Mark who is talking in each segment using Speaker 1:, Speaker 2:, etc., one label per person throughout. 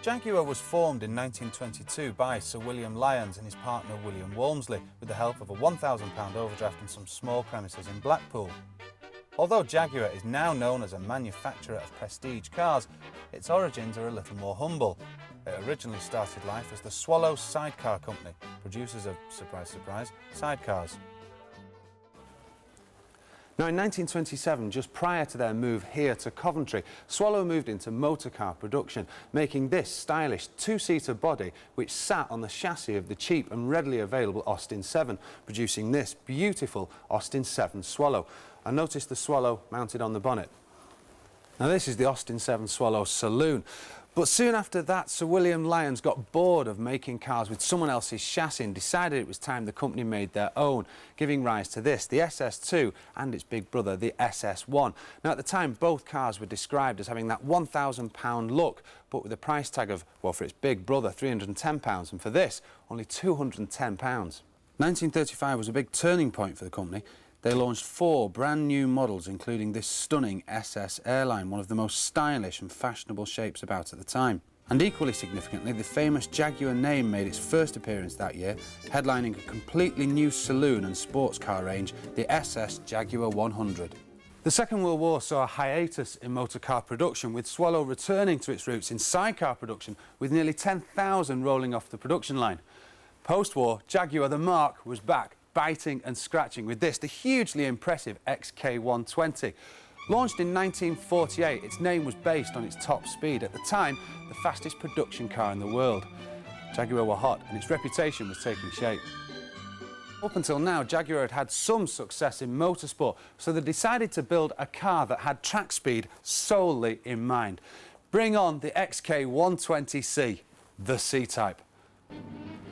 Speaker 1: Jaguar was formed in 1922 by Sir William Lyons and his partner William Walmsley with the help of a £1,000 overdraft and some small premises in Blackpool. Although Jaguar is now known as a manufacturer of prestige cars, its origins are a little more humble. It originally started life as the Swallow Sidecar Company, producers of, surprise surprise, sidecars. Now in 1927, just prior to their move here to Coventry, Swallow moved into motorcar production, making this stylish two-seater body which sat on the chassis of the cheap and readily available Austin 7, producing this beautiful Austin 7 Swallow. And notice the Swallow mounted on the bonnet. Now this is the Austin 7 Swallow saloon. But soon after that, Sir William Lyons got bored of making cars with someone else's chassis and decided it was time the company made their own, giving rise to this, the SS2 and its big brother, the SS1. Now at the time, both cars were described as having that £1,000 look, but with a price tag of, well, for its big brother, £310, and for this, only £210. 1935 was a big turning point for the company. They launched 4 brand new models, including this stunning SS airline, one of the most stylish and fashionable shapes about at the time. And equally significantly, the famous Jaguar name made its first appearance that year, headlining a completely new saloon and sports car range, the SS Jaguar 100. The Second World War saw a hiatus in motor car production, with Swallow returning to its roots in sidecar production, with nearly 10,000 rolling off the production line. Post-war, Jaguar the Mark was back, biting and scratching with this, the hugely impressive XK120. Launched in 1948, its name was based on its top speed, at the time the fastest production car in the world. Jaguar were hot and its reputation was taking shape. Up until now, Jaguar had had some success in motorsport, so they decided to build a car that had track speed solely in mind. Bring on the XK120C, the C-Type.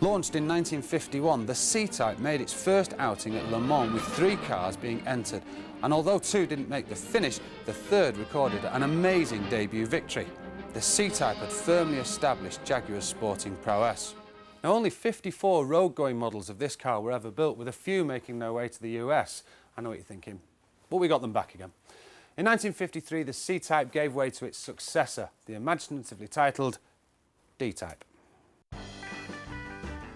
Speaker 1: Launched in 1951, the C-Type made its first outing at Le Mans with 3 cars being entered, and although 2 didn't make the finish, the third recorded an amazing debut victory. The C-Type had firmly established Jaguar's sporting prowess. Now, only 54 road-going models of this car were ever built, with a few making their way to the US. I know what you're thinking, but we got them back again. In 1953, the C-Type gave way to its successor, the imaginatively titled D-Type.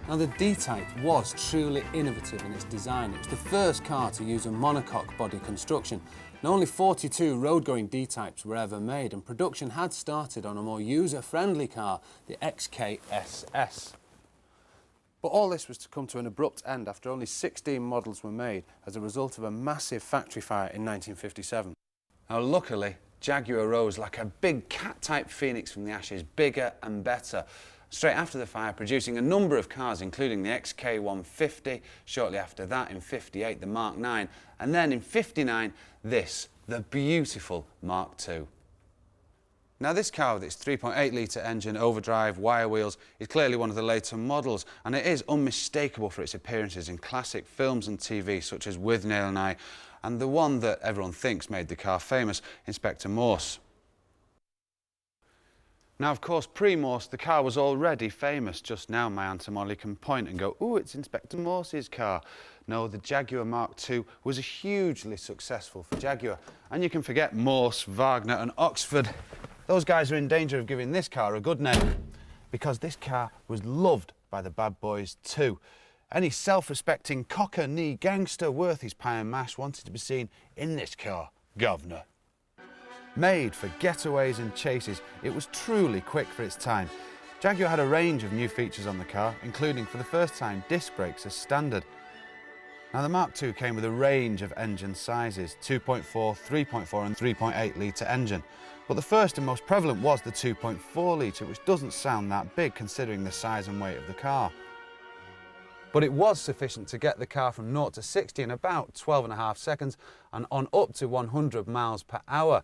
Speaker 1: Now, the D-Type was truly innovative in its design. It was the first car to use a monocoque body construction. Now, only 42 road-going D-Types were ever made, and production had started on a more user-friendly car, the XK-SS. But all this was to come to an abrupt end after only 16 models were made as a result of a massive factory fire in 1957. Now, luckily, Jaguar rose like a big cat-type phoenix from the ashes, bigger and better. Straight after the fire, producing a number of cars, including the XK150, shortly after that in '58 the Mark 9, and then in '59 this, the beautiful Mark II. Now this car with its 3.8 litre engine, overdrive, wire wheels, is clearly one of the later models, and it is unmistakable for its appearances in classic films and TV such as With Neil and I, and the one that everyone thinks made the car famous, Inspector Morse. Now, of course, pre-Morse, the car was already famous. Just now, my Aunt Molly can point and go, "Ooh, it's Inspector Morse's car." No, the Jaguar Mark II was hugely successful for Jaguar. And you can forget Morse, Wagner and Oxford. Those guys are in danger of giving this car a good name, because this car was loved by the bad boys too. Any self-respecting cocker-knee gangster worth his pie and mash wanted to be seen in this car, governor. Made for getaways and chases, it was truly quick for its time. Jaguar had a range of new features on the car, including for the first time disc brakes as standard. Now the Mark II came with a range of engine sizes, 2.4, 3.4 and 3.8 litre engine. But the first and most prevalent was the 2.4 litre, which doesn't sound that big considering the size and weight of the car. But it was sufficient to get the car from 0 to 60 in about 12.5 seconds and on up to 100 miles per hour.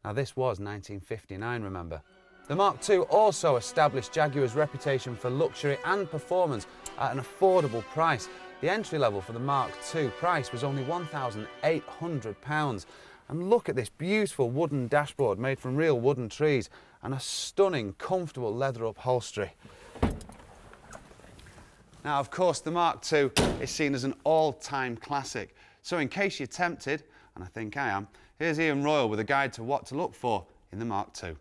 Speaker 1: Now this was 1959, remember. The Mark II also established Jaguar's reputation for luxury and performance at an affordable price. The entry level for the Mark II price was only £1,800. And look at this beautiful wooden dashboard made from real wooden trees and a stunning, comfortable leather upholstery. Now, of course, the Mark II is seen as an all-time classic. So in case you're tempted, and I think I am, here's Ian Royal with a guide to what to look for in the Mark II.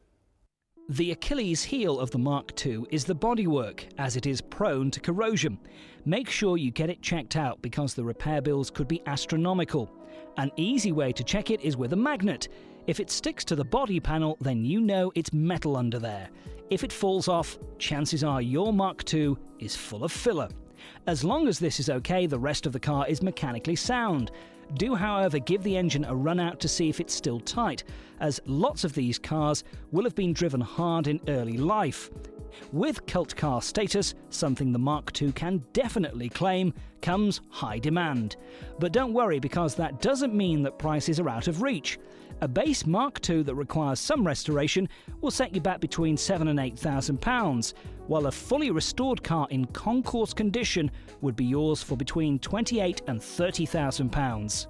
Speaker 2: The Achilles heel of the Mark II is the bodywork, as it is prone to corrosion. Make sure you get it checked out because the repair bills could be astronomical. An easy way to check it is with a magnet. If it sticks to the body panel, then you know it's metal under there. If it falls off, chances are your Mark II is full of filler. As long as this is okay, the rest of the car is mechanically sound. Do, however, give the engine a run out to see if it's still tight, as lots of these cars will have been driven hard in early life. With cult car status, something the Mark II can definitely claim, comes high demand. But don't worry, because that doesn't mean that prices are out of reach. A base Mark II that requires some restoration will set you back between £7,000 and £8,000, while a fully restored car in concours condition would be yours for between £28,000 and £30,000.